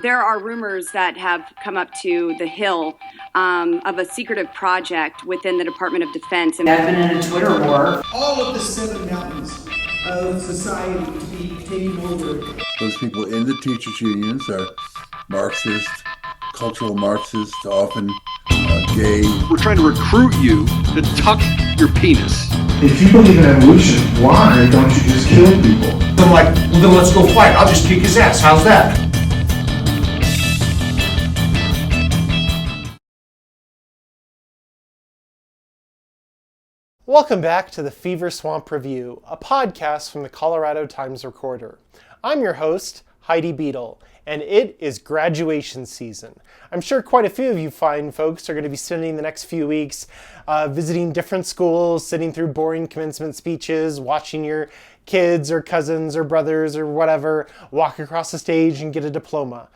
There are rumors that have come up to the Hill of a secretive project within the Department of Defense. I've been in a Twitter war. All of the 7 mountains of society to be taken over. Those people in the teachers' unions are Marxist, cultural Marxists, often gay. We're trying to recruit you to tuck your penis. If you believe in evolution, why don't you just kill people? I'm like, well then let's go fight. I'll just kick his ass. How's that? Welcome back to the Fever Swamp Review, a podcast from the Colorado Times-Recorder. I'm your host, Heidi Beadle, and it is graduation season. I'm sure quite a few of you fine folks are going to be spending the next few weeks visiting different schools, sitting through boring commencement speeches, watching your kids or cousins or brothers or whatever walk across the stage and get a diploma.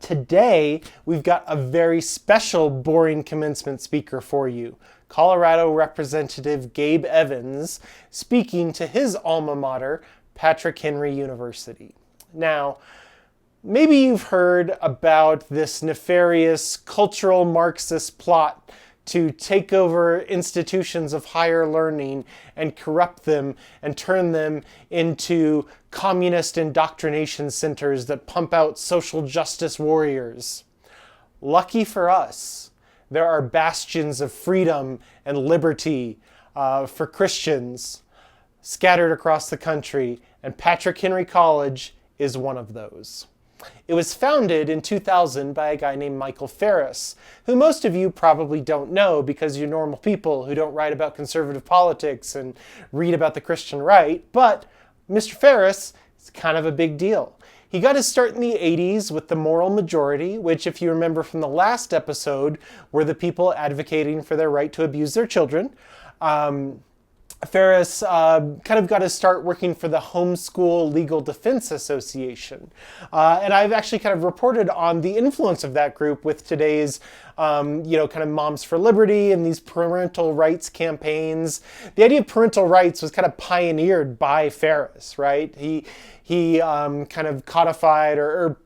Today, we've got a very special boring commencement speaker for you. Colorado Representative Gabe Evans speaking to his alma mater, Patrick Henry University. Now, maybe you've heard about this nefarious cultural Marxist plot to take over institutions of higher learning and corrupt them and turn them into communist indoctrination centers that pump out social justice warriors. Lucky for us, there are bastions of freedom and liberty for Christians scattered across the country, and Patrick Henry College is one of those. It was founded in 2000 by a guy named Michael Ferris, who most of you probably don't know because you're normal people who don't write about conservative politics and read about the Christian right, but Mr. Ferris is kind of a big deal. He got his start in the 80s with the Moral Majority, which, if you remember from the last episode, were the people advocating for their right to abuse their children. Ferris kind of got his start working for the Homeschool Legal Defense Association. And I've actually kind of reported on the influence of that group with today's, kind of Moms for Liberty and these parental rights campaigns. The idea of parental rights was kind of pioneered by Ferris, right? He kind of codified or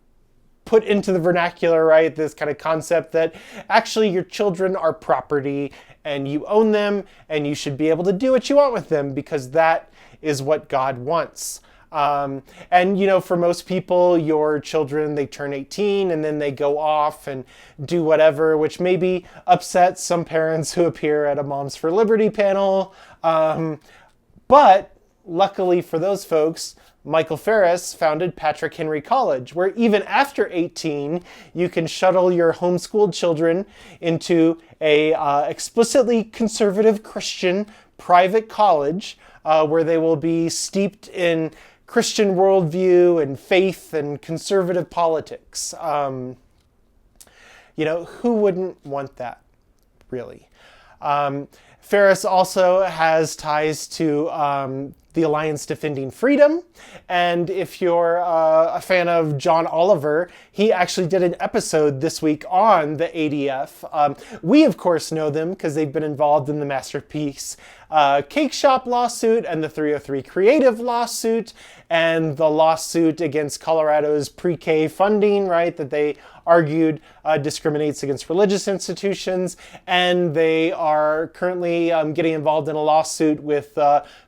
put into the vernacular, right, this kind of concept that actually your children are property and you own them and you should be able to do what you want with them because that is what God wants. And, for most people, your children, they turn 18 and then they go off and do whatever, which maybe upsets some parents who appear at a Moms for Liberty panel. But luckily for those folks, Michael Ferris founded Patrick Henry College, where even after 18, you can shuttle your homeschooled children into a explicitly conservative Christian private college where they will be steeped in Christian worldview and faith and conservative politics. Who wouldn't want that, really? Ferris also has ties to the Alliance Defending Freedom. And if you're a fan of John Oliver, he actually did an episode this week on the ADF. We, of course, know them because they've been involved in the Masterpiece Cake Shop lawsuit and the 303 Creative lawsuit and the lawsuit against Colorado's pre-K funding, right, that they argued discriminates against religious institutions, and they are currently getting involved in a lawsuit with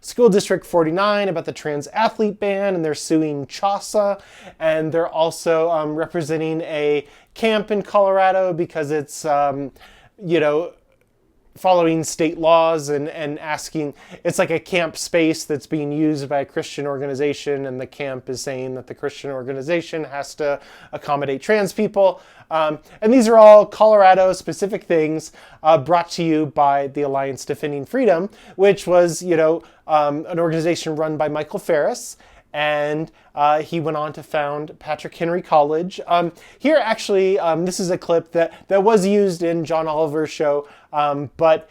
School District 49 about the trans athlete ban, and they're suing CHASA, and they're also representing a camp in Colorado because it's, following state laws and asking, it's like a camp space that's being used by a Christian organization, and the camp is saying that the Christian organization has to accommodate trans people. And these are all Colorado specific things brought to you by the Alliance Defending Freedom, which was, an organization run by Michael Ferris. And he went on to found Patrick Henry College. Here, actually, this is a clip that was used in John Oliver's show, but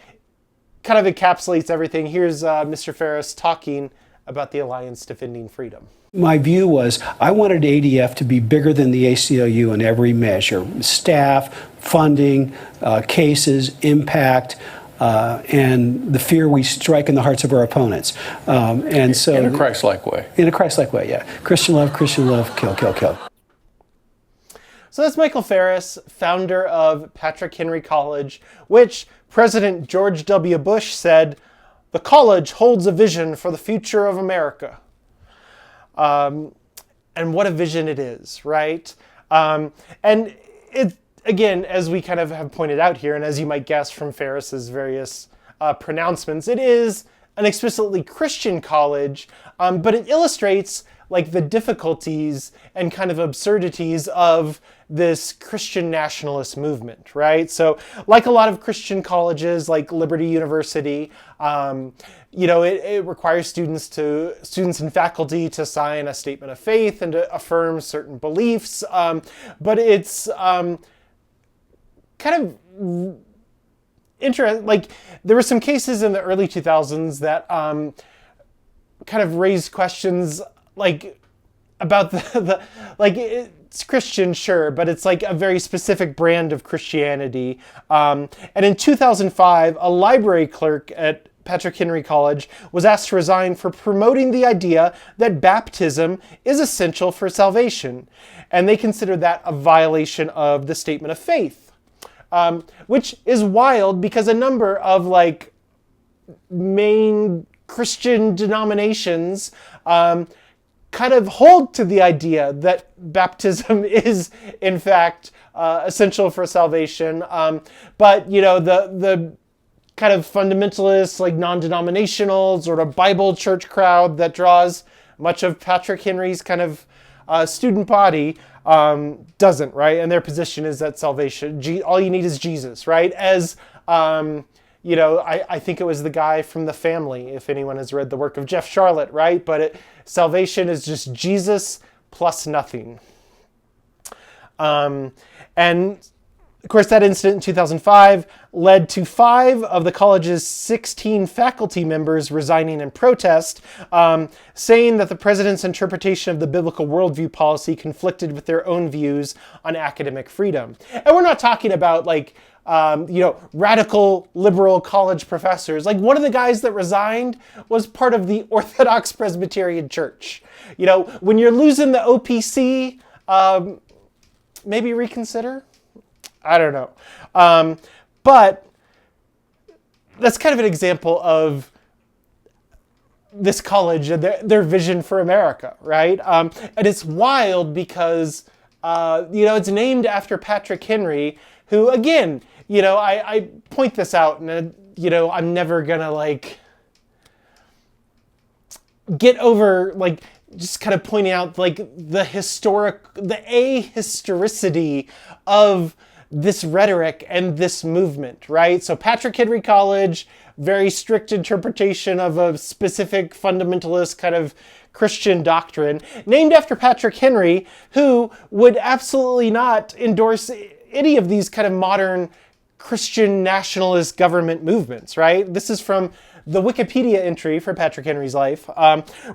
kind of encapsulates everything. Here's Mr. Ferris talking about the Alliance Defending Freedom. My view was I wanted ADF to be bigger than the ACLU in every measure: staff, funding, cases, impact, and the fear we strike in the hearts of our opponents. And so in a Christ-like way. In a Christ-like way, yeah. Christian love, kill, kill, kill. So that's Michael Ferris, founder of Patrick Henry College, which President George W. Bush said, "The college holds a vision for the future of America." And what a vision it is, right? And it, again, as we kind of have pointed out here, and as you might guess from Ferris's various pronouncements, it is an explicitly Christian college, but it illustrates like the difficulties and kind of absurdities of this Christian nationalist movement, right? So like a lot of Christian colleges, like Liberty University, it requires students and faculty to sign a statement of faith and to affirm certain beliefs, but it's kind of interesting. Like there were some cases in the early 2000s that kind of raised questions like about the like it's Christian, sure, but it's like a very specific brand of Christianity. And in 2005, a library clerk at Patrick Henry College was asked to resign for promoting the idea that baptism is essential for salvation. And they considered that a violation of the statement of faith, which is wild because a number of like main Christian denominations kind of hold to the idea that baptism is in fact essential for salvation. But the kind of fundamentalist, like non-denominational sort of Bible church crowd that draws much of Patrick Henry's kind of student body doesn't, right? And their position is that salvation, all you need is Jesus, right? As I think it was the guy from The Family, if anyone has read the work of Jeff Charlotte, right? But salvation is just Jesus plus nothing. And of course, that incident in 2005 led to 5 of the college's 16 faculty members resigning in protest, saying that the president's interpretation of the biblical worldview policy conflicted with their own views on academic freedom. And we're not talking about like radical liberal college professors. Like one of the guys that resigned was part of the Orthodox Presbyterian Church. When you're losing the OPC, maybe reconsider. I don't know. But that's kind of an example of this college and their vision for America, right? And it's wild because, it's named after Patrick Henry, who, again, I point this out and, I'm never gonna like get over like just kind of pointing out like the ahistoricity of this rhetoric and this movement, right? So Patrick Henry College, very strict interpretation of a specific fundamentalist kind of Christian doctrine, named after Patrick Henry, who would absolutely not endorse any of these kind of modern Christian nationalist government movements, right? This is from the Wikipedia entry for Patrick Henry's life.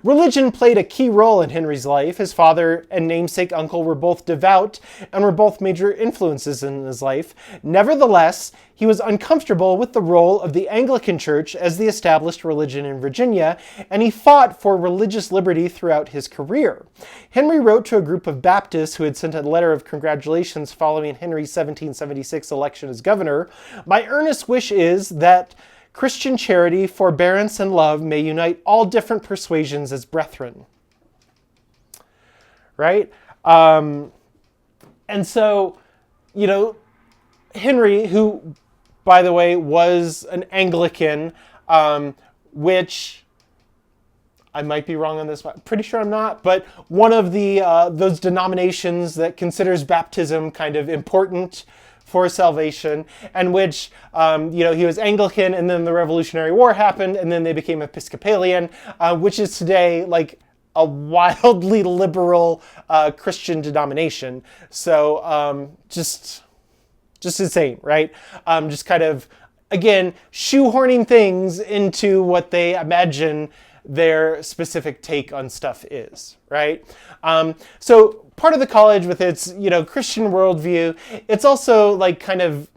Religion played a key role in Henry's life. His father and namesake uncle were both devout and were both major influences in his life. Nevertheless, he was uncomfortable with the role of the Anglican Church as the established religion in Virginia, and he fought for religious liberty throughout his career. Henry wrote to a group of Baptists who had sent a letter of congratulations following Henry's 1776 election as governor. "My earnest wish is that Christian charity, forbearance, and love may unite all different persuasions as brethren." Right? And so, Henry, who, by the way, was an Anglican, which I might be wrong on this, but I'm pretty sure I'm not, but one of the those denominations that considers baptism kind of important for salvation, and which, he was Anglican, and then the Revolutionary War happened, and then they became Episcopalian, which is today like a wildly liberal Christian denomination. So just insane, right? Just kind of, again, shoehorning things into what they imagine their specific take on stuff is, right? So part of the college with its, Christian worldview, it's also like kind of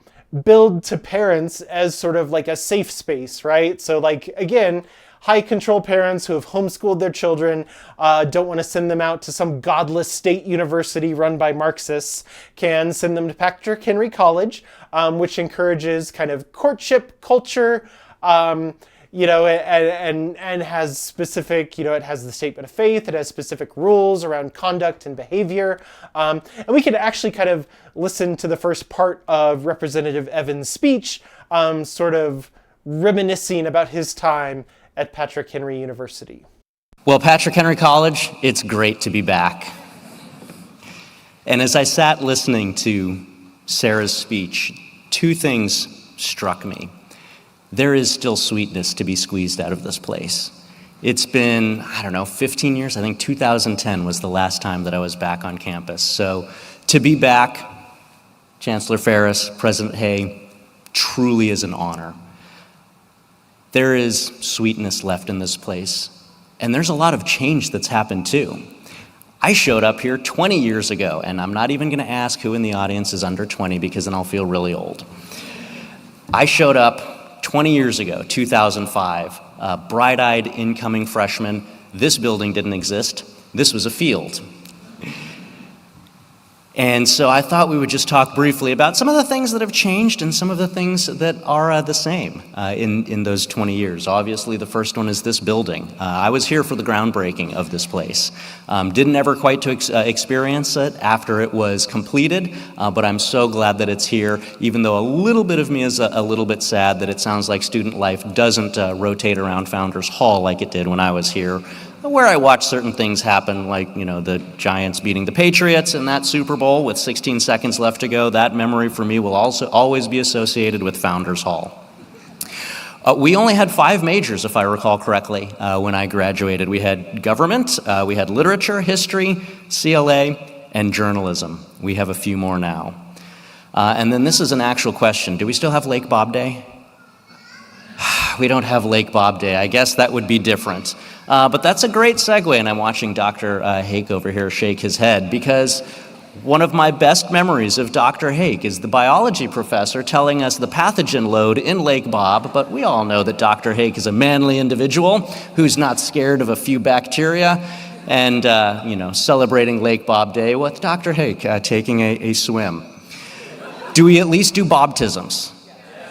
billed to parents as sort of like a safe space, right? So like, again, high control parents who have homeschooled their children, don't want to send them out to some godless state university run by Marxists, can send them to Patrick Henry College, which encourages kind of courtship culture, and has specific, it has the statement of faith, it has specific rules around conduct and behavior. And we could actually kind of listen to the first part of Representative Evans' speech, sort of reminiscing about his time at Patrick Henry University. Well, Patrick Henry College, it's great to be back. And as I sat listening to Sarah's speech, two things struck me. There is still sweetness to be squeezed out of this place. It's been, 15 years. I think 2010 was the last time that I was back on campus. So to be back, Chancellor Ferris, President Hay, truly is an honor. There is sweetness left in this place. And there's a lot of change that's happened too. I showed up here 20 years ago, and I'm not even going to ask who in the audience is under 20 because then I'll feel really old. I showed up 20 years ago, 2005, bright-eyed incoming freshman. This building didn't exist. This was a field. And so I thought we would just talk briefly about some of the things that have changed and some of the things that are the same in those 20 years. Obviously, the first one is this building. I was here for the groundbreaking of this place. Didn't ever quite experience it after it was completed, but I'm so glad that it's here, even though a little bit of me is a little bit sad that it sounds like student life doesn't rotate around Founders Hall like it did when I was here, where I watched certain things happen, like, the Giants beating the Patriots in that Super Bowl with 16 seconds left to go. That memory for me will also always be associated with Founders Hall. We only had 5 majors, if I recall correctly, when I graduated. We had government, we had literature, history, CLA, and journalism. We have a few more now. And then this is an actual question. Do we still have Lake Bob Day? We don't have Lake Bob Day. I guess that would be different. But that's a great segue, and I'm watching Dr. Hake over here shake his head, because one of my best memories of Dr. Hake is the biology professor telling us the pathogen load in Lake Bob, but we all know that Dr. Hake is a manly individual who's not scared of a few bacteria, and, celebrating Lake Bob Day with Dr. Hake taking a swim. Do we at least do baptisms?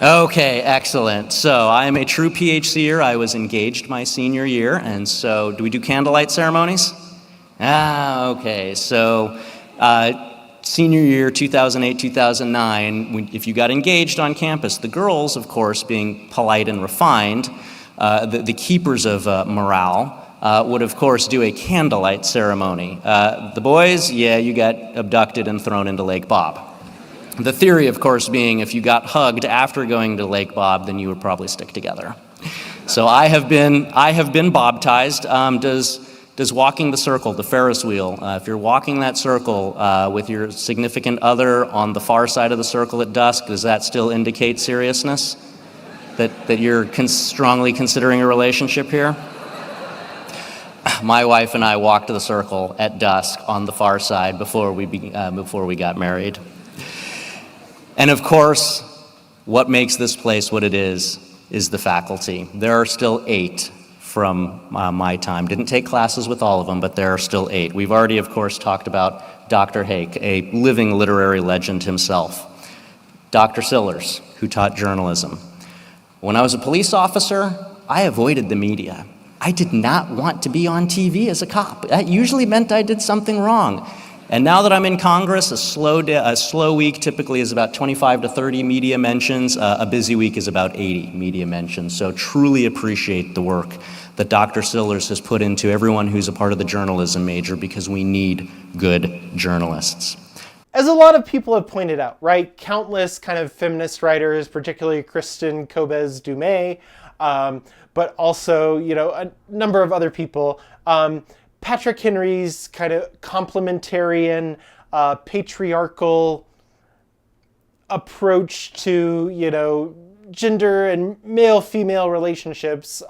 Okay, excellent. So I am a true PhDer. I was engaged my senior year, and so do we do candlelight ceremonies? Okay. So senior year, 2008, 2009, if you got engaged on campus, the girls, of course, being polite and refined, the keepers of morale, would, of course, do a candlelight ceremony. The boys, you got abducted and thrown into Lake Bob. The theory, of course, being if you got hugged after going to Lake Bob, then you would probably stick together. So I have been baptized. Does walking the circle, the Ferris wheel, if you're walking that circle with your significant other on the far side of the circle at dusk, does that still indicate seriousness? That you're strongly considering a relationship here? My wife and I walked the circle at dusk on the far side before we got married. And of course, what makes this place what it is the faculty. There are still 8 from my time. Didn't take classes with all of them, but there are still 8. We've already, of course, talked about Dr. Hake, a living literary legend himself. Dr. Sillers, who taught journalism. When I was a police officer, I avoided the media. I did not want to be on TV as a cop. That usually meant I did something wrong. And now that I'm in Congress, a slow week typically is about 25 to 30 media mentions. A busy week is about 80 media mentions. So truly appreciate the work that Dr. Sillers has put into everyone who's a part of the journalism major, because we need good journalists. As a lot of people have pointed out, right, countless kind of feminist writers, particularly Kristen Kobes-Dumay, but also, a number of other people, Patrick Henry's kind of complementarian, patriarchal approach to, gender and male-female relationships,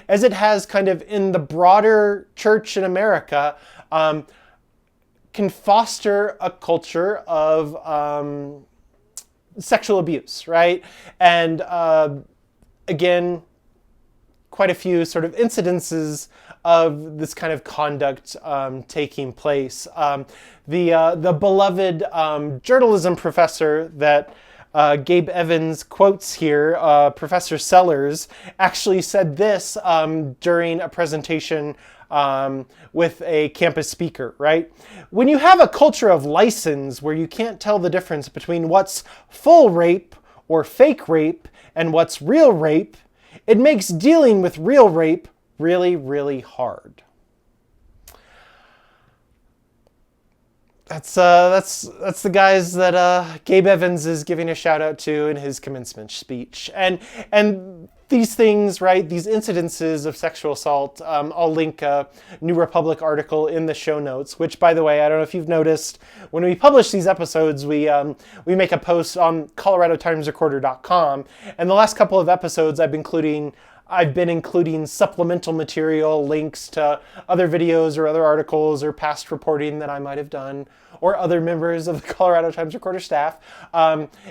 as it has kind of in the broader church in America, can foster a culture of sexual abuse, right? And again, quite a few sort of incidences of this kind of conduct taking place. The beloved journalism professor that Gabe Evans quotes here, Professor Sellers, actually said this during a presentation with a campus speaker, right? When you have a culture of license where you can't tell the difference between what's full rape or fake rape and what's real rape, it makes dealing with real rape really, really hard. That's the guys that Gabe Evans is giving a shout out to in his commencement speech. And these things, right, these incidences of sexual assault, I'll link a New Republic article in the show notes, which, by the way, I don't know if you've noticed, when we publish these episodes, we make a post on coloradotimesrecorder.com, and the last couple of episodes I've been including supplemental material, links to other videos or other articles or past reporting that I might have done, or other members of the Colorado Times Recorder staff,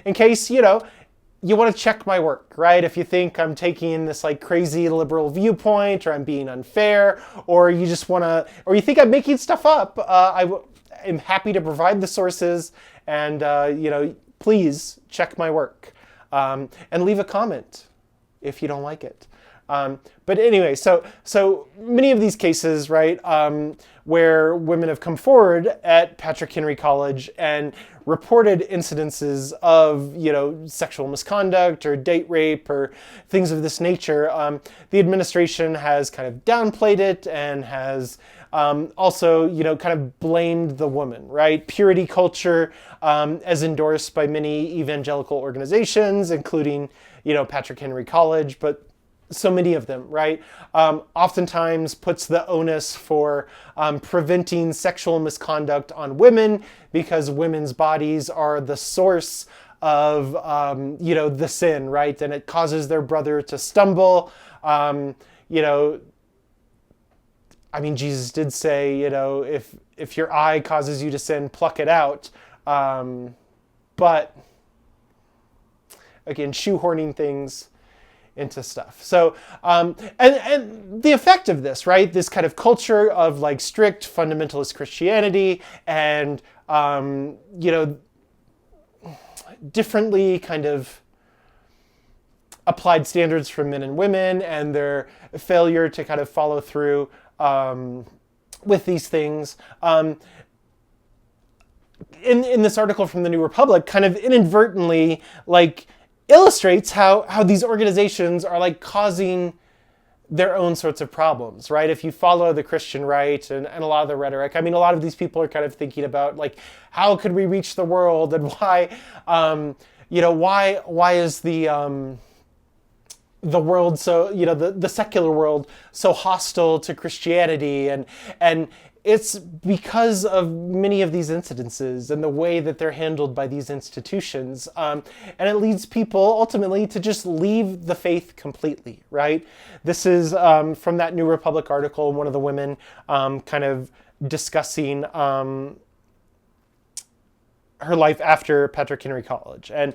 in case, you want to check my work, right? If you think I'm taking this like crazy liberal viewpoint, or I'm being unfair, or you just want to, or you think I'm making stuff up, I'm happy to provide the sources, and please check my work, and leave a comment if you don't like it. But anyway, so many of these cases, right, where women have come forward at Patrick Henry College and reported incidences of, sexual misconduct or date rape or things of this nature, the administration has kind of downplayed it and has also, kind of blamed the woman, right? Purity culture, as endorsed by many evangelical organizations, including, Patrick Henry College, but so many of them, right, oftentimes puts the onus for preventing sexual misconduct on women because women's bodies are the source of, the sin, right? And it causes their brother to stumble. Jesus did say, if your eye causes you to sin, pluck it out. But again, shoehorning things into stuff. So, and the effect of this, right? This kind of culture of like strict fundamentalist Christianity and, differently kind of applied standards for men and women and their failure to kind of follow through with these things. In this article from the New Republic, kind of inadvertently, like, illustrates how these organizations are like causing their own sorts of problems, right? If you follow the Christian right and a lot of the rhetoric, a lot of these people are kind of thinking about like, how could we reach the world, and why, why is the world so, the secular world so hostile to Christianity, and it's because of many of these incidences and the way that they're handled by these institutions. And it leads people ultimately to just leave the faith completely, right? This is from that New Republic article, one of the women kind of discussing her life after Patrick Henry College. And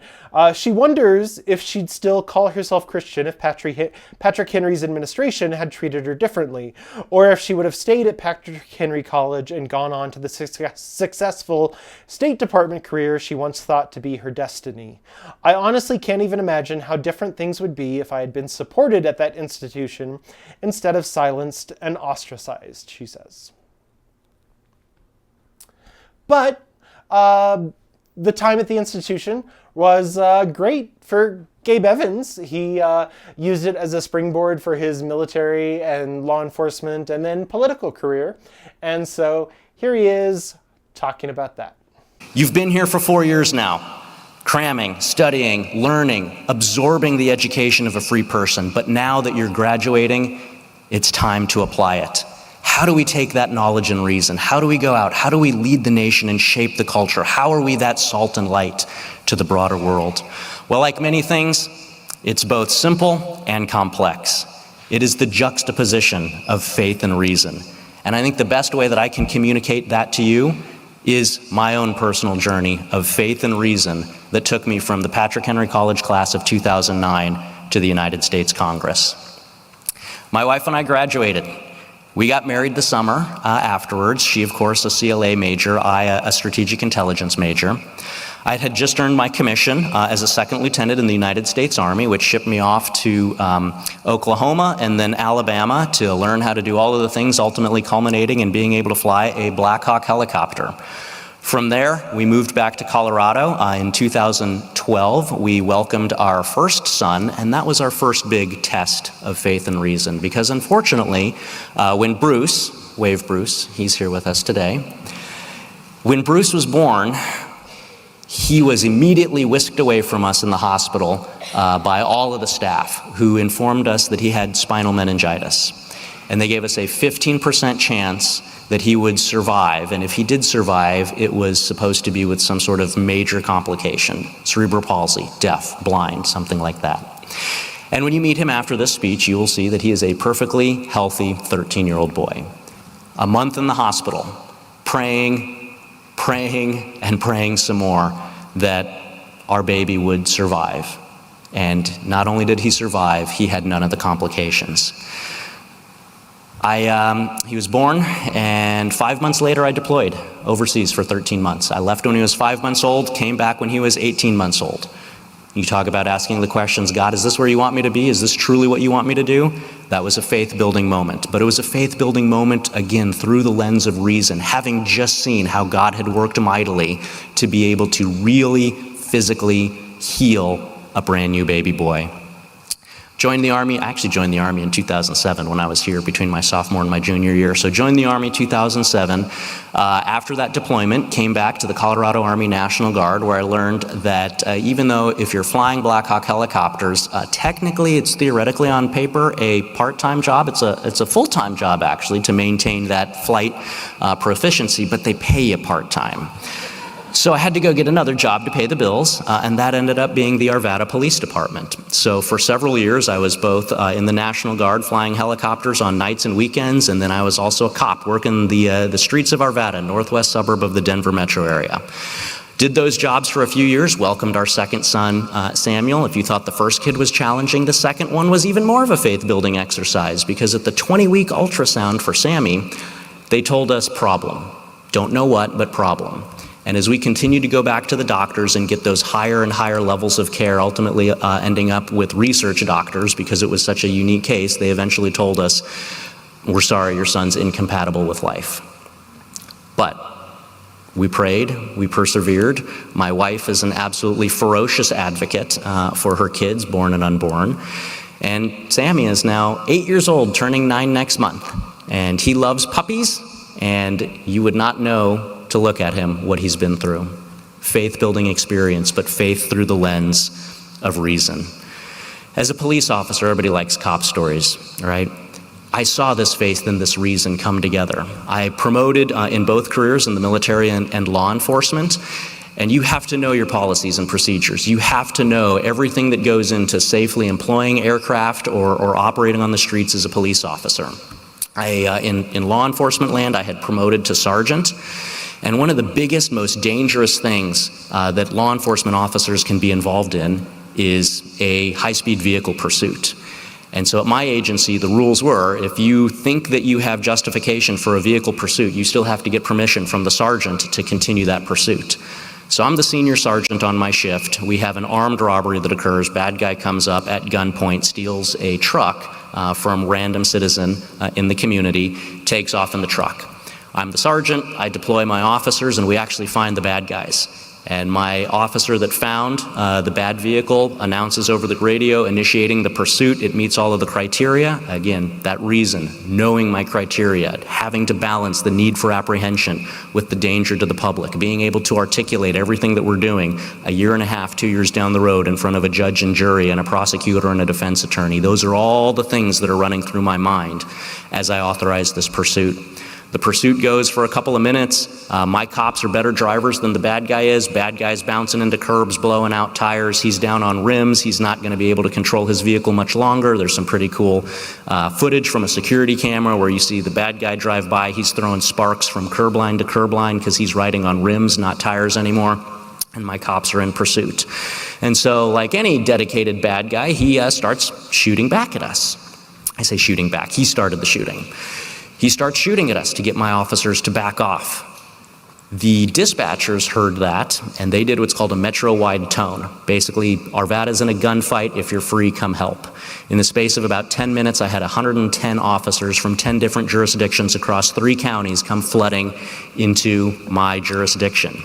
she wonders if she'd still call herself Christian if Patrick Henry's administration had treated her differently, or if she would have stayed at Patrick Henry College and gone on to the successful State Department career she once thought to be her destiny. I honestly can't even imagine how different things would be if I had been supported at that institution instead of silenced and ostracized, she says. But the time at the institution was great for Gabe Evans. He used it as a springboard for his military and law enforcement and then political career. And so here he is talking about that. You've been here for 4 years now, cramming, studying, learning, absorbing the education of a free person. But now that you're graduating, it's time to apply it. How do we take that knowledge and reason? How do we go out? How do we lead the nation and shape the culture? How are we that salt and light to the broader world? Well, like many things, it's both simple and complex. It is the juxtaposition of faith and reason. And I think the best way that I can communicate that to you is my own personal journey of faith and reason that took me from the Patrick Henry College class of 2009 to the United States Congress. My wife and I graduated. We got married the summer afterwards. She, of course, a CLA major, I a strategic intelligence major. I had just earned my commission as a second lieutenant in the United States Army, which shipped me off to Oklahoma and then Alabama to learn how to do all of the things, ultimately culminating in being able to fly a Black Hawk helicopter. From there, we moved back to Colorado. In 2012, we welcomed our first son, and that was our first big test of faith and reason, because unfortunately, when Bruce, wave Bruce, he's here with us today, when Bruce was born, he was immediately whisked away from us in the hospital by all of the staff, who informed us that he had spinal meningitis. And they gave us a 15% chance that he would survive, and if he did survive, it was supposed to be with some sort of major complication, cerebral palsy, deaf, blind, something like that. And when you meet him after this speech, you will see that he is a perfectly healthy 13-year-old boy. A month in the hospital, praying, and praying some more that our baby would survive. And not only did he survive, he had none of the complications. He was born, and 5 months later I deployed overseas for 13 months. I left when he was 5 months old, came back when he was 18 months old. You talk about asking the questions, God, is this where you want me to be? Is this truly what you want me to do? That was a faith-building moment. But it was a faith-building moment, again, through the lens of reason, having just seen how God had worked mightily to be able to really physically heal a brand new baby boy. Joined the Army, I actually joined the Army in 2007 when I was here between my sophomore and my junior year. So joined the Army 2007. After that deployment, came back to the Colorado Army National Guard, where I learned that even though if you're flying Black Hawk helicopters, technically it's theoretically on paper a part-time job. It's a full-time job actually to maintain that flight proficiency, but they pay you part-time. So I had to go get another job to pay the bills, and that ended up being the Arvada Police Department. So for several years, I was both in the National Guard flying helicopters on nights and weekends, and then I was also a cop working the streets of Arvada, northwest suburb of the Denver metro area. Did those jobs for a few years, welcomed our second son, Samuel. If you thought the first kid was challenging, the second one was even more of a faith-building exercise, because at the 20-week ultrasound for Sammy, they told us problem. Don't know what, but problem. And as we continue to go back to the doctors and get those higher and higher levels of care, ultimately ending up with research doctors, because it was such a unique case, they eventually told us, we're sorry, your son's incompatible with life. But we prayed, we persevered. My wife is an absolutely ferocious advocate for her kids, born and unborn. And Sammy is now 8 years old, turning 9 next month. And he loves puppies, and you would not know to look at him what he's been through. Faith-building experience, but faith through the lens of reason. As a police officer, everybody likes cop stories, right? I saw this faith and this reason come together. I promoted in both careers, in the military and law enforcement, and you have to know your policies and procedures. You have to know everything that goes into safely employing aircraft or operating on the streets as a police officer. In law enforcement land, I had promoted to sergeant. And one of the biggest, most dangerous things that law enforcement officers can be involved in is a high-speed vehicle pursuit. And so at my agency, the rules were, if you think that you have justification for a vehicle pursuit, you still have to get permission from the sergeant to continue that pursuit. So I'm the senior sergeant on my shift. We have an armed robbery that occurs. Bad guy comes up at gunpoint, steals a truck from random citizen in the community, takes off in the truck. I'm the sergeant, I deploy my officers, and we actually find the bad guys. And my officer that found the bad vehicle announces over the radio, initiating the pursuit. It meets all of the criteria. Again, that reason, knowing my criteria, having to balance the need for apprehension with the danger to the public, being able to articulate everything that we're doing a year and a half, 2 years down the road in front of a judge and jury and a prosecutor and a defense attorney. Those are all the things that are running through my mind as I authorize this pursuit. The pursuit goes for a couple of minutes. My cops are better drivers than the bad guy is. Bad guy's bouncing into curbs, blowing out tires. He's down on rims. He's not going to be able to control his vehicle much longer. There's some pretty cool footage from a security camera where you see the bad guy drive by. He's throwing sparks from curb line to curb line because he's riding on rims, not tires anymore. And my cops are in pursuit. And so, like any dedicated bad guy, he starts shooting back at us. I say shooting back. He started the shooting. He starts shooting at us to get my officers to back off. The dispatchers heard that, and they did what's called a metro-wide tone. Basically, Arvada's in a gunfight. If you're free, come help. In the space of about 10 minutes, I had 110 officers from 10 different jurisdictions across 3 counties come flooding into my jurisdiction.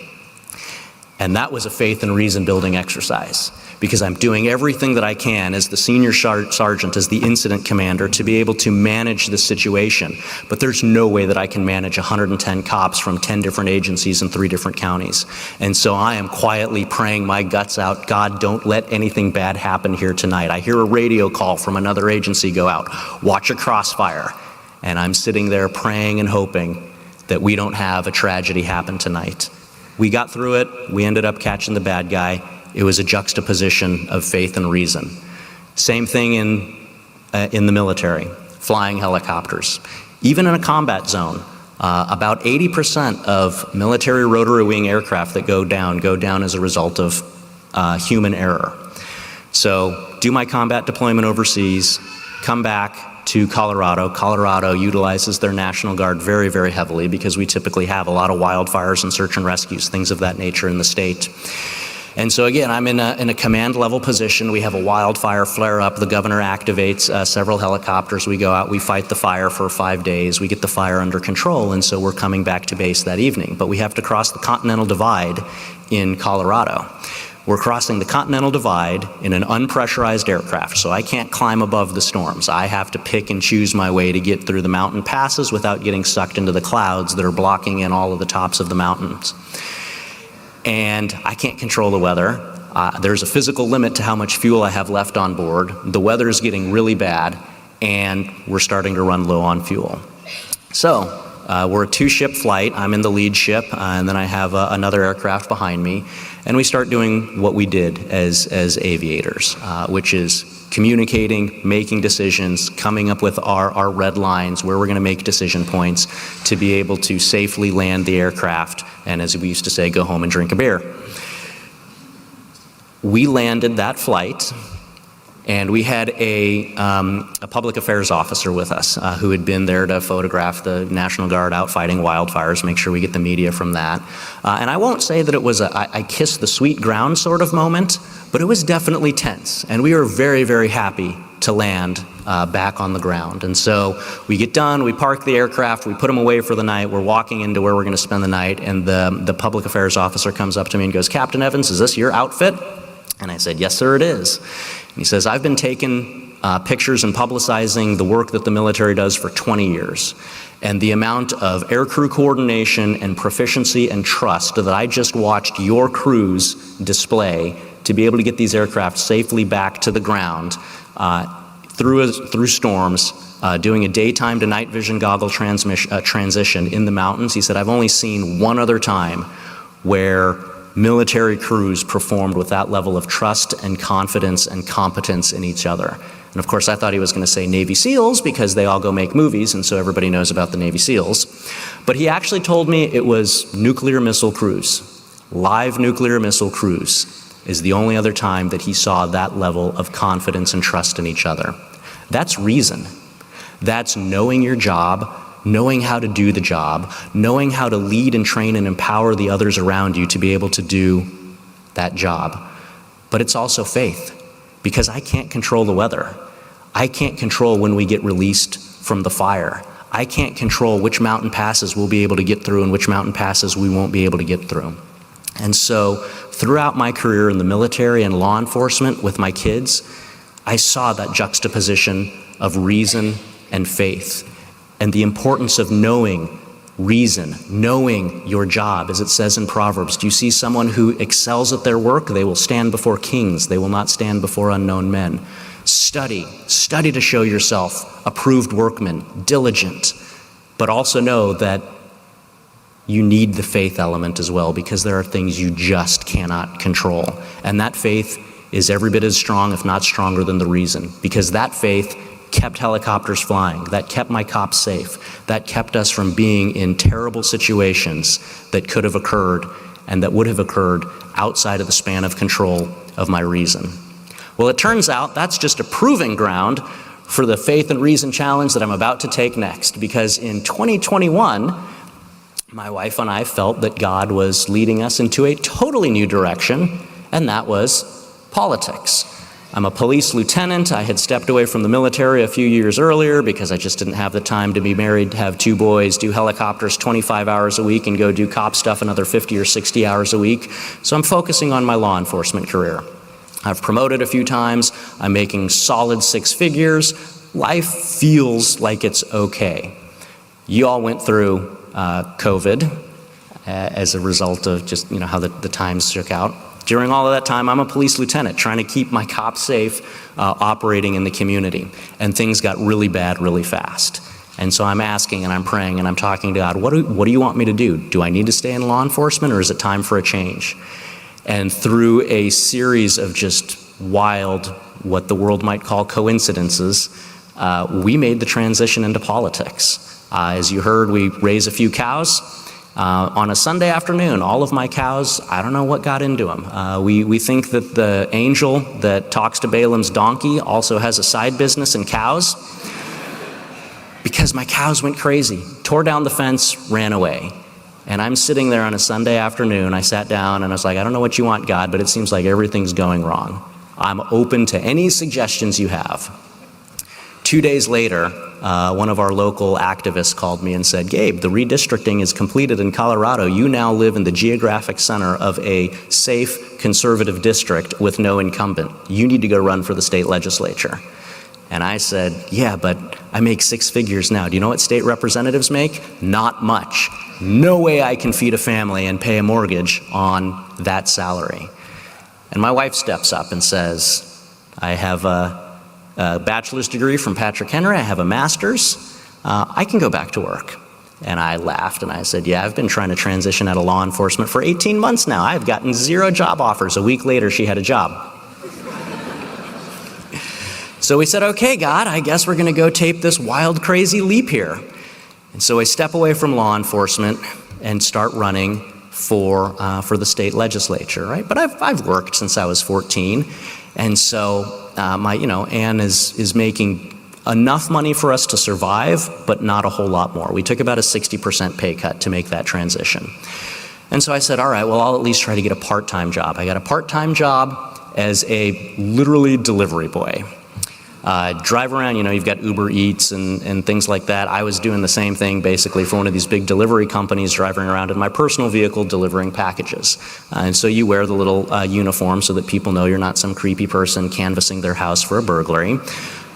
And that was a faith and reason building exercise, because I'm doing everything that I can as the senior sergeant, as the incident commander, to be able to manage the situation. But there's no way that I can manage 110 cops from 10 different agencies in 3 different counties. And so I am quietly praying my guts out, God, don't let anything bad happen here tonight. I hear a radio call from another agency go out, watch a crossfire. And I'm sitting there praying and hoping that we don't have a tragedy happen tonight. We got through it. We ended up catching the bad guy. It was a juxtaposition of faith and reason. Same thing in the military, flying helicopters. Even in a combat zone, about 80% of military rotary wing aircraft that go down as a result of human error. So do my combat deployment overseas, come back to Colorado. Colorado utilizes their National Guard very, very heavily because we typically have a lot of wildfires and search and rescues, things of that nature in the state. And so again, I'm in a command level position. We have a wildfire flare up. The governor activates several helicopters. We go out, we fight the fire for 5 days. We get the fire under control. And so we're coming back to base that evening. But we have to cross the Continental Divide in Colorado. We're crossing the Continental Divide in an unpressurized aircraft, so I can't climb above the storms. I have to pick and choose my way to get through the mountain passes without getting sucked into the clouds that are blocking in all of the tops of the mountains. And I can't control the weather. There's a physical limit to how much fuel I have left on board. The weather is getting really bad, and we're starting to run low on fuel. So we're a 2-ship flight. I'm in the lead ship, and then I have another aircraft behind me. And we start doing what we did as aviators, which is communicating, making decisions, coming up with our red lines, where we're going to make decision points to be able to safely land the aircraft, and as we used to say, go home and drink a beer. We landed that flight, and we had a public affairs officer with us who had been there to photograph the National Guard out fighting wildfires, make sure we get the media from that. And I won't say that it was I kissed the sweet ground sort of moment, but it was definitely tense. And we were very, very happy to land back on the ground. And so we get done, we park the aircraft, we put them away for the night, we're walking into where we're going to spend the night, and the public affairs officer comes up to me and goes, "Captain Evans, is this your outfit?" And I said, "Yes, sir, it is." And he says, "I've been taking pictures and publicizing the work that the military does for 20 years. And the amount of aircrew coordination and proficiency and trust that I just watched your crews display to be able to get these aircraft safely back to the ground through storms, doing a daytime to night vision goggle transition in the mountains." He said, "I've only seen one other time where military crews performed with that level of trust and confidence and competence in each other." And of course, I thought he was going to say Navy SEALs because they all go make movies, and so everybody knows about the Navy SEALs. But he actually told me it was nuclear missile crews. Live nuclear missile crews is the only other time that he saw that level of confidence and trust in each other. That's reason. That's knowing your job, knowing how to do the job, knowing how to lead and train and empower the others around you to be able to do that job. But it's also faith, because I can't control the weather. I can't control when we get released from the fire. I can't control which mountain passes we'll be able to get through and which mountain passes we won't be able to get through. And so throughout my career in the military and law enforcement with my kids, I saw that juxtaposition of reason and faith, and the importance of knowing reason, knowing your job, as it says in Proverbs. Do you see someone who excels at their work? They will stand before kings. They will not stand before unknown men. Study to show yourself approved workman, diligent, but also know that you need the faith element as well, because there are things you just cannot control. And that faith is every bit as strong, if not stronger, than the reason, because that faith kept helicopters flying, that kept my cops safe, that kept us from being in terrible situations that could have occurred and that would have occurred outside of the span of control of my reason. Well, it turns out that's just a proving ground for the Faith and Reason Challenge that I'm about to take next, because in 2021, my wife and I felt that God was leading us into a totally new direction, and that was politics. I'm a police lieutenant. I had stepped away from the military a few years earlier because I just didn't have the time to be married, have 2 boys, do helicopters 25 hours a week, and go do cop stuff another 50 or 60 hours a week. So I'm focusing on my law enforcement career. I've promoted a few times. I'm making solid 6 figures. Life feels like it's okay. You all went through COVID as a result of just, how the times shook out. During all of that time, I'm a police lieutenant trying to keep my cops safe, operating in the community. And things got really bad really fast. And so I'm asking and I'm praying and I'm talking to God, what do you want me to do? Do I need to stay in law enforcement, or is it time for a change? And through a series of just wild, what the world might call coincidences, we made the transition into politics. As you heard, we raise a few cows. On a Sunday afternoon, all of my cows, I don't know what got into them. We think that the angel that talks to Balaam's donkey also has a side business in cows, because my cows went crazy, tore down the fence, ran away. And I'm sitting there on a Sunday afternoon. I sat down and I was like, I don't know what you want, God, but it seems like everything's going wrong. I'm open to any suggestions you have. 2 days later, one of our local activists called me and said, Gabe, the redistricting is completed in Colorado. You now live in the geographic center of a safe conservative district with no incumbent. You need to go run for the state legislature. And I said, yeah, but I make 6 figures now. Do you know what state representatives make? Not much. No way I can feed a family and pay a mortgage on that salary. And my wife steps up and says, I have a bachelor's degree from Patrick Henry. I have a master's. I can go back to work. And I laughed and I said, yeah, I've been trying to transition out of law enforcement for 18 months now. I've gotten 0 job offers. A week later, she had a job. So we said, okay, God, I guess we're going to go take this wild, crazy leap here. And so I step away from law enforcement and start running for the state legislature, right? But I've worked since I was 14. And so Ann is making enough money for us to survive, but not a whole lot more. We took about a 60% pay cut to make that transition. And so I said, all right, well, I'll at least try to get a part-time job. I got a part-time job as a literally delivery boy. Drive around, you've got Uber Eats and things like that. I was doing the same thing basically for one of these big delivery companies, driving around in my personal vehicle delivering packages. And so you wear the little uniform so that people know you're not some creepy person canvassing their house for a burglary.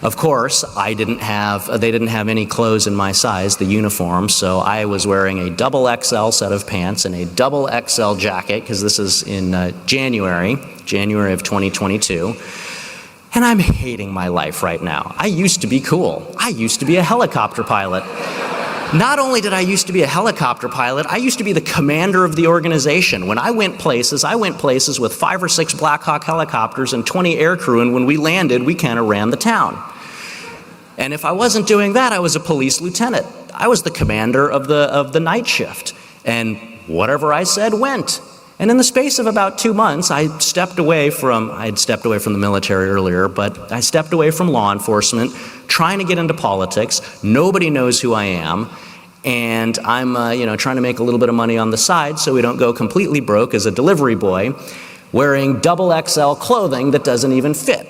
Of course, they didn't have any clothes in my size, the uniform, so I was wearing a double XL set of pants and a double XL jacket, because this is in January of 2022. And I'm hating my life right now. I used to be cool. I used to be a helicopter pilot. Not only did I used to be a helicopter pilot, I used to be the commander of the organization. When I went places with 5 or 6 Black Hawk helicopters and 20 air crew, and when we landed, we kind of ran the town. And if I wasn't doing that, I was a police lieutenant. I was the commander of the night shift. And whatever I said went. And in the space of about 2 months, I had stepped away from the military earlier, but I stepped away from law enforcement, trying to get into politics. Nobody knows who I am. And I'm trying to make a little bit of money on the side so we don't go completely broke as a delivery boy, wearing double XL clothing that doesn't even fit.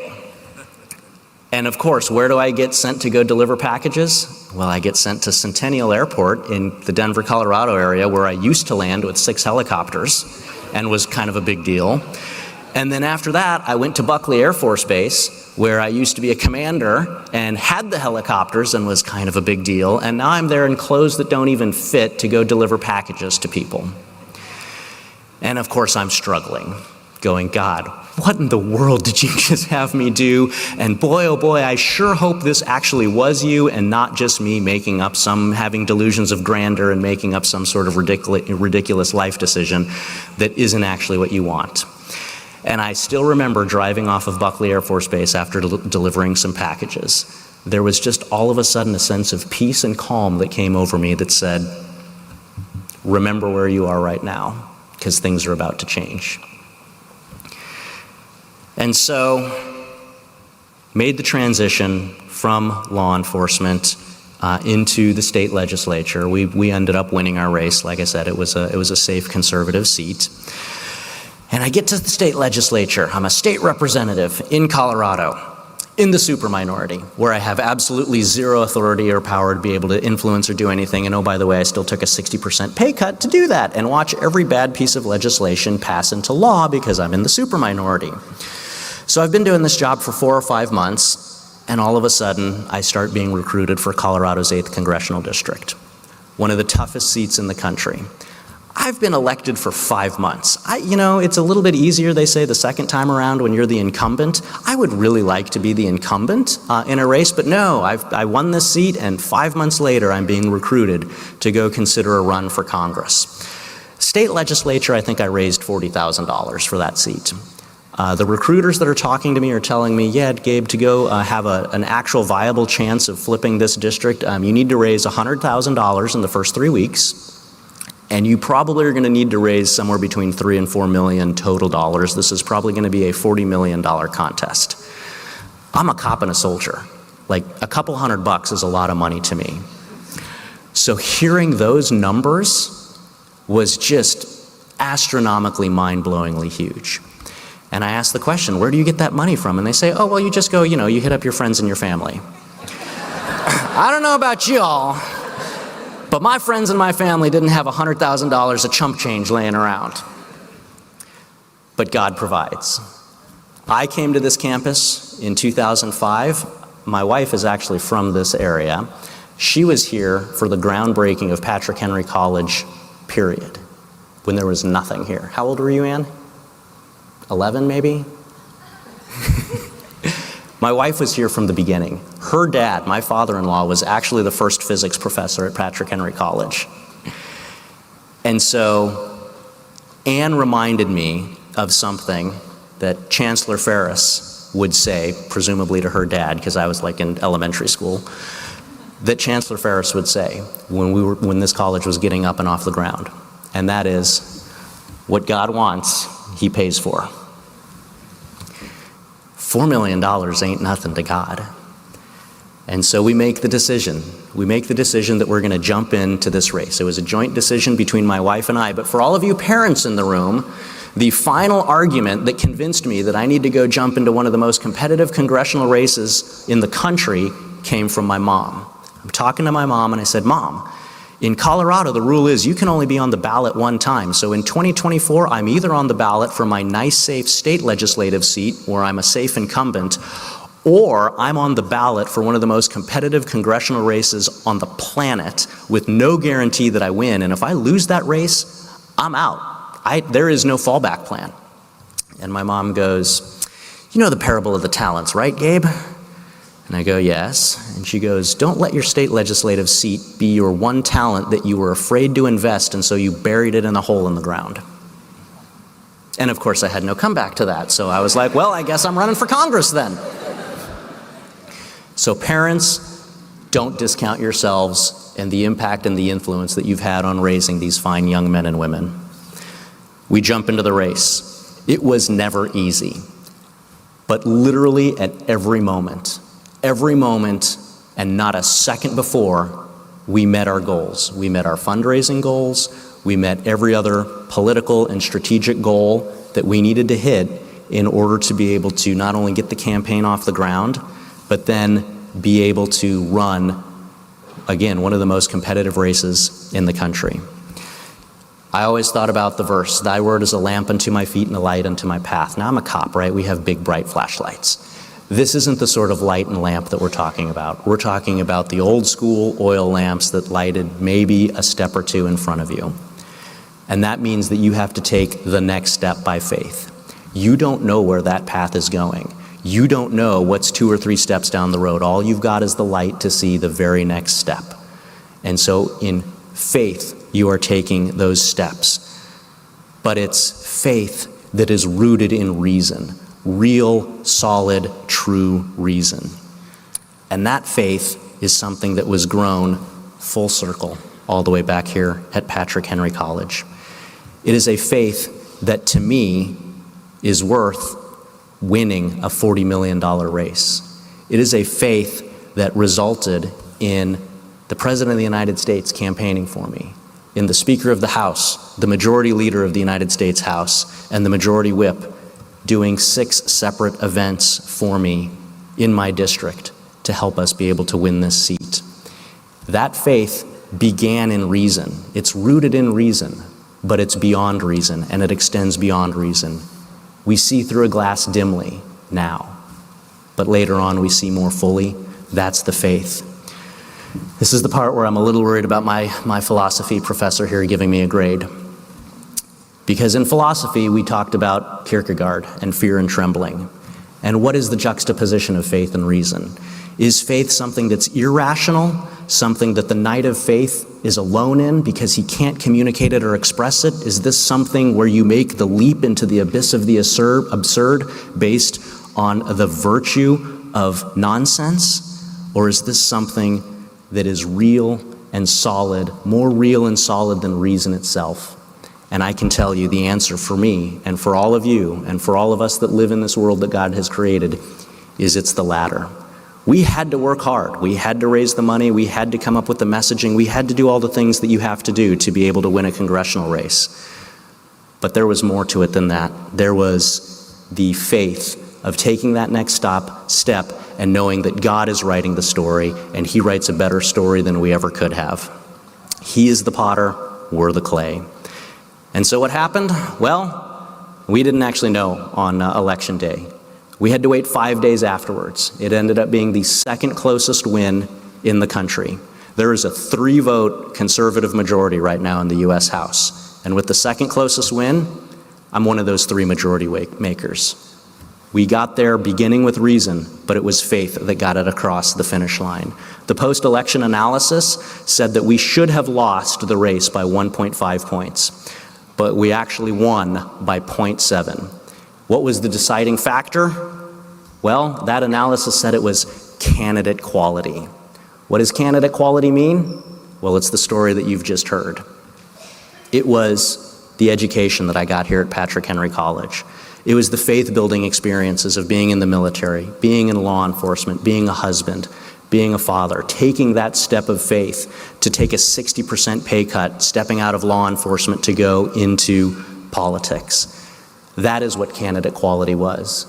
And of course, where do I get sent to go deliver packages? Well, I get sent to Centennial Airport in the Denver, Colorado area, where I used to land with 6 helicopters and was kind of a big deal. And then after that, I went to Buckley Air Force Base, where I used to be a commander and had the helicopters and was kind of a big deal. And now I'm there in clothes that don't even fit to go deliver packages to people. And of course, I'm struggling, going, God, what in the world did you just have me do? And boy, oh boy, I sure hope this actually was you and not just me having delusions of grandeur and making up some sort of ridiculous life decision that isn't actually what you want. And I still remember driving off of Buckley Air Force Base after delivering some packages. There was just all of a sudden a sense of peace and calm that came over me that said, remember where you are right now, because things are about to change. And so made the transition from law enforcement into the state legislature. We ended up winning our race. Like I said, it was a safe conservative seat. And I get to the state legislature. I'm a state representative in Colorado, in the super minority, where I have absolutely zero authority or power to be able to influence or do anything. And oh, by the way, I still took a 60% pay cut to do that and watch every bad piece of legislation pass into law because I'm in the super minority. So I've been doing this job for 4 or 5 months, and all of a sudden, I start being recruited for Colorado's 8th Congressional District, one of the toughest seats in the country. I've been elected for 5 months. It's a little bit easier, they say, the second time around when you're the incumbent. I would really like to be the incumbent in a race, but no, I won this seat, and 5 months later, I'm being recruited to go consider a run for Congress. State legislature, I think I raised $40,000 for that seat. The recruiters that are talking to me are telling me, yeah, Gabe, to go have an actual viable chance of flipping this district, you need to raise $100,000 in the first 3 weeks. And you probably are going to need to raise somewhere between $3 and $4 million total dollars. This is probably going to be a $40 million contest. I'm a cop and a soldier. Like, a couple $100 is a lot of money to me. So hearing those numbers was just astronomically, mind-blowingly huge. And I asked the question, where do you get that money from? And they say, oh, well, you just go, you hit up your friends and your family. I don't know about y'all, but my friends and my family didn't have $100,000 of chump change laying around. But God provides. I came to this campus in 2005. My wife is actually from this area. She was here for the groundbreaking of Patrick Henry College, period, when there was nothing here. How old were you, Ann? 11, maybe? My wife was here from the beginning. Her dad, my father-in-law, was actually the first physics professor at Patrick Henry College. And so Ann reminded me of something that Chancellor Ferris would say, presumably to her dad, because I was like in elementary school, that Chancellor Ferris would say when this college was getting up and off the ground. And that is, what God wants, He pays for. $4 million ain't nothing to God. And so we make the decision. We make the decision that we're going to jump into this race. It was a joint decision between my wife and I. But for all of you parents in the room, the final argument that convinced me that I need to go jump into one of the most competitive congressional races in the country came from my mom. I'm talking to my mom and I said, Mom, in Colorado, the rule is you can only be on the ballot one time. So in 2024, I'm either on the ballot for my nice, safe state legislative seat where I'm a safe incumbent, or I'm on the ballot for one of the most competitive congressional races on the planet with no guarantee that I win. And if I lose that race, I'm out. There is no fallback plan. And my mom goes, you know the parable of the talents, right, Gabe? And I go, yes. And she goes, don't let your state legislative seat be your one talent that you were afraid to invest, and so you buried it in a hole in the ground. And of course, I had no comeback to that. So I was like, well, I guess I'm running for Congress then. So parents, don't discount yourselves and the impact and the influence that you've had on raising these fine young men and women. We jump into the race. It was never easy, but literally at every moment, and not a second before, we met our goals. We met our fundraising goals. We met every other political and strategic goal that we needed to hit in order to be able to not only get the campaign off the ground, but then be able to run, again, one of the most competitive races in the country. I always thought about the verse, thy word is a lamp unto my feet and a light unto my path. Now I'm a cop, right? We have big, bright flashlights. This isn't the sort of light and lamp that we're talking about. We're talking about the old school oil lamps that lighted maybe a step or two in front of you. And that means that you have to take the next step by faith. You don't know where that path is going. You don't know what's 2 or 3 steps down the road. All you've got is the light to see the very next step. And so in faith, you are taking those steps. But it's faith that is rooted in reason. Real, solid, true reason. And that faith is something that was grown full circle all the way back here at Patrick Henry College. It is a faith that to me is worth winning a $40 million race. It is a faith that resulted in the President of the United States campaigning for me, in the Speaker of the House, the Majority Leader of the United States House, and the Majority Whip doing 6 separate events for me in my district to help us be able to win this seat. That faith began in reason. It's rooted in reason, but it's beyond reason, and it extends beyond reason. We see through a glass dimly now, but later on we see more fully. That's the faith. This is the part where I'm a little worried about my philosophy professor here giving me a grade. Because in philosophy, we talked about Kierkegaard and fear and trembling. And what is the juxtaposition of faith and reason? Is faith something that's irrational, something that the knight of faith is alone in because he can't communicate it or express it? Is this something where you make the leap into the abyss of the absurd based on the virtue of nonsense? Or is this something that is real and solid, more real and solid than reason itself? And I can tell you the answer for me and for all of you and for all of us that live in this world that God has created is it's the latter. We had to work hard. We had to raise the money. We had to come up with the messaging. We had to do all the things that you have to do to be able to win a congressional race. But there was more to it than that. There was the faith of taking that next step and knowing that God is writing the story and he writes a better story than we ever could have. He is the potter, we're the clay. And so what happened? Well, we didn't actually know on election day. We had to wait 5 days afterwards. It ended up being the second closest win in the country. There is a 3-vote conservative majority right now in the U.S. House. And with the second closest win, I'm one of those 3 majority makers. We got there beginning with reason, but it was faith that got it across the finish line. The post-election analysis said that we should have lost the race by 1.5 points. But we actually won by 0.7. What was the deciding factor? Well, that analysis said it was candidate quality. What does candidate quality mean? Well, it's the story that you've just heard. It was the education that I got here at Patrick Henry College. It was the faith-building experiences of being in the military, being in law enforcement, being a husband, being a father, taking that step of faith to take a 60% pay cut, stepping out of law enforcement to go into politics. That is what candidate quality was.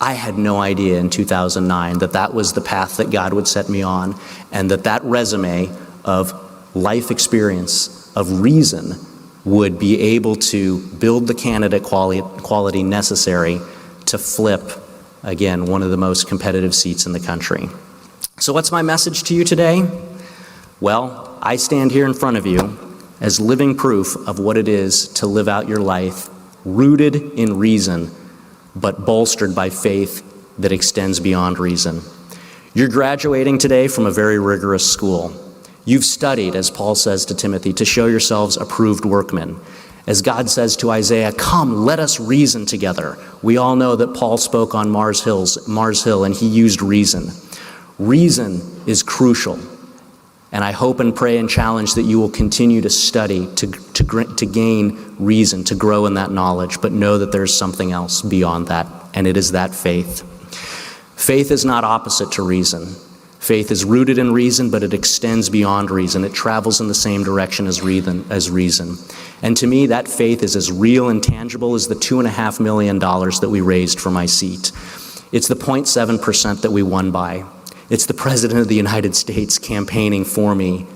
I had no idea in 2009 that that was the path that God would set me on, and that resume of life experience, of reason, would be able to build the candidate quality necessary to flip, again, one of the most competitive seats in the country. So what's my message to you today? Well, I stand here in front of you as living proof of what it is to live out your life rooted in reason, but bolstered by faith that extends beyond reason. You're graduating today from a very rigorous school. You've studied, as Paul says to Timothy, to show yourselves approved workmen. As God says to Isaiah, come, let us reason together. We all know that Paul spoke on Mars Hill, and he used reason. Reason is crucial, and I hope and pray and challenge that you will continue to study, to gain reason, to grow in that knowledge, but know that there's something else beyond that, and it is that faith. Faith is not opposite to reason. Faith is rooted in reason, but it extends beyond reason. It travels in the same direction as reason. And to me, that faith is as real and tangible as the $2.5 million that we raised for my seat. It's the 0.7% that we won by. It's the President of the United States campaigning for me.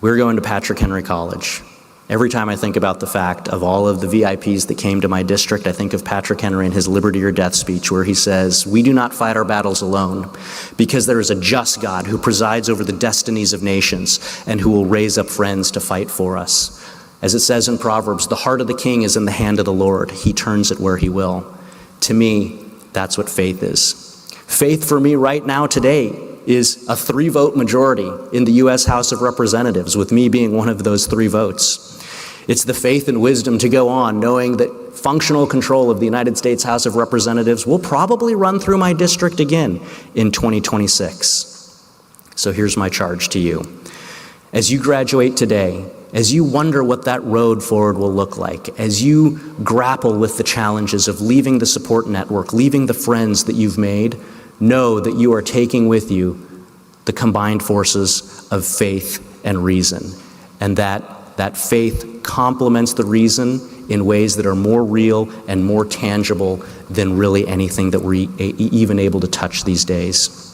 We're going to Patrick Henry College. Every time I think about the fact of all of the VIPs that came to my district, I think of Patrick Henry and his Liberty or Death speech, where he says, we do not fight our battles alone, because there is a just God who presides over the destinies of nations and who will raise up friends to fight for us. As it says in Proverbs, the heart of the king is in the hand of the Lord. He turns it where he will. To me, that's what faith is. Faith for me right now today is a 3-vote majority in the U.S. House of Representatives, with me being one of those 3 votes. It's the faith and wisdom to go on, knowing that functional control of the United States House of Representatives will probably run through my district again in 2026. So here's my charge to you. As you graduate today, as you wonder what that road forward will look like, as you grapple with the challenges of leaving the support network, leaving the friends that you've made, know that you are taking with you the combined forces of faith and reason, and that faith complements the reason in ways that are more real and more tangible than really anything that we're even able to touch these days.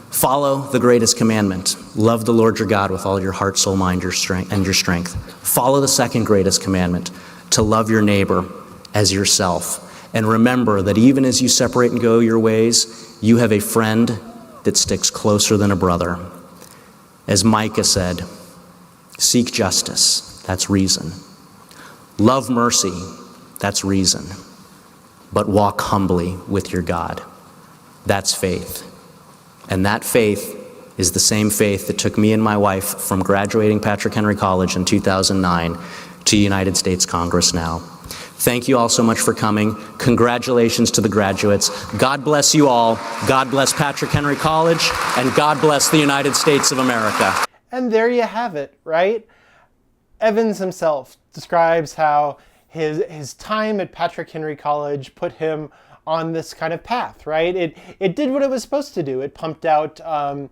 Follow the greatest commandment. Love the Lord your God with all your heart, soul, mind, your strength. Follow the second greatest commandment, to love your neighbor as yourself. And remember that even as you separate and go your ways, you have a friend that sticks closer than a brother. As Micah said, seek justice, that's reason. Love mercy, that's reason. But walk humbly with your God, that's faith. And that faith is the same faith that took me and my wife from graduating Patrick Henry College in 2009 to United States Congress now. Thank you all so much for coming. Congratulations to the graduates. God bless you all. God bless Patrick Henry College, and God bless the United States of America. And there you have it, right? Evans himself describes how his time at Patrick Henry College put him on this kind of path, right? It did what it was supposed to do. It pumped out, a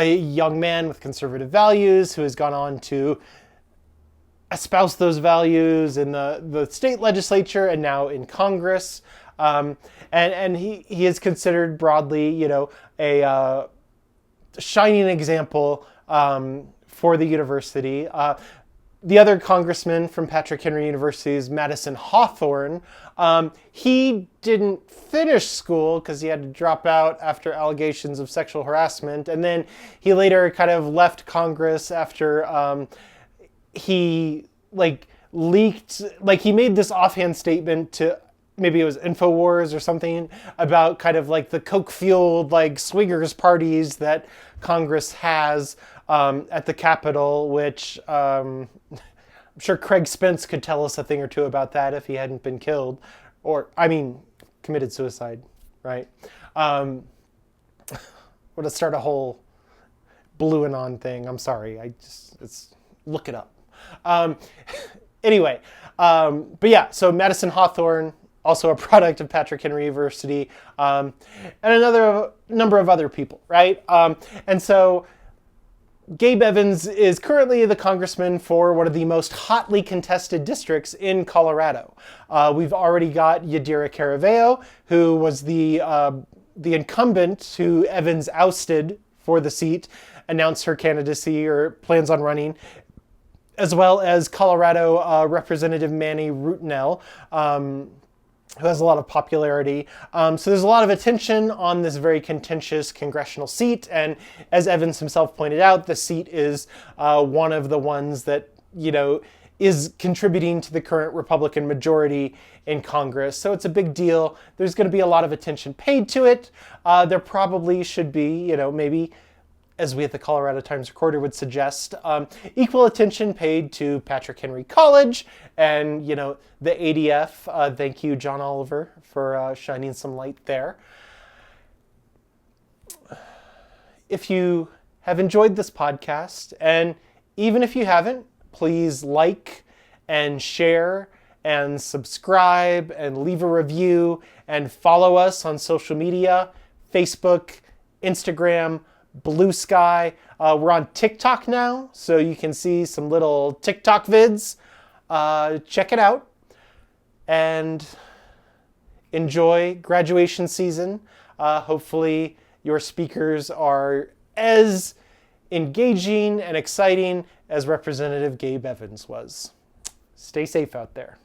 young man with conservative values who has gone on to espouse those values in the state legislature and now in Congress. And he is considered broadly, a shining example for the university. The other congressman from Patrick Henry University is Madison Hawthorne. He didn't finish school because he had to drop out after allegations of sexual harassment. And then he later kind of left Congress after he leaked, he made this offhand statement to, maybe it was InfoWars or something, about kind of the coke-fueled swingers parties that Congress has at the Capitol, which I'm sure Craig Spence could tell us a thing or two about that if he hadn't been killed, committed suicide, right? Would have started a whole Blue and On thing. I'm sorry. Look it up. Anyway, but yeah, so Madison Hawthorne, also a product of Patrick Henry University, and another number of other people, right? And so Gabe Evans is currently the congressman for one of the most hotly contested districts in Colorado. We've already got Yadira Caraveo, who was the incumbent who Evans ousted for the seat, announced her candidacy or plans on running, as well as Colorado Representative Manny Rutinel, who has a lot of popularity. So there's a lot of attention on this very contentious congressional seat. And as Evans himself pointed out, the seat is one of the ones that, is contributing to the current Republican majority in Congress. So it's a big deal. There's going to be a lot of attention paid to it. There probably should be, maybe, as we at the Colorado Times Recorder would suggest, equal attention paid to Patrick Henry College and, the ADF. Thank you, John Oliver, for shining some light there. If you have enjoyed this podcast, and even if you haven't, please like and share and subscribe and leave a review and follow us on social media, Facebook, Instagram, Blue Sky. We're on TikTok now, so you can see some little TikTok vids. Check it out and enjoy graduation season. Hopefully your speakers are as engaging and exciting as Representative Gabe Evans was. Stay safe out there.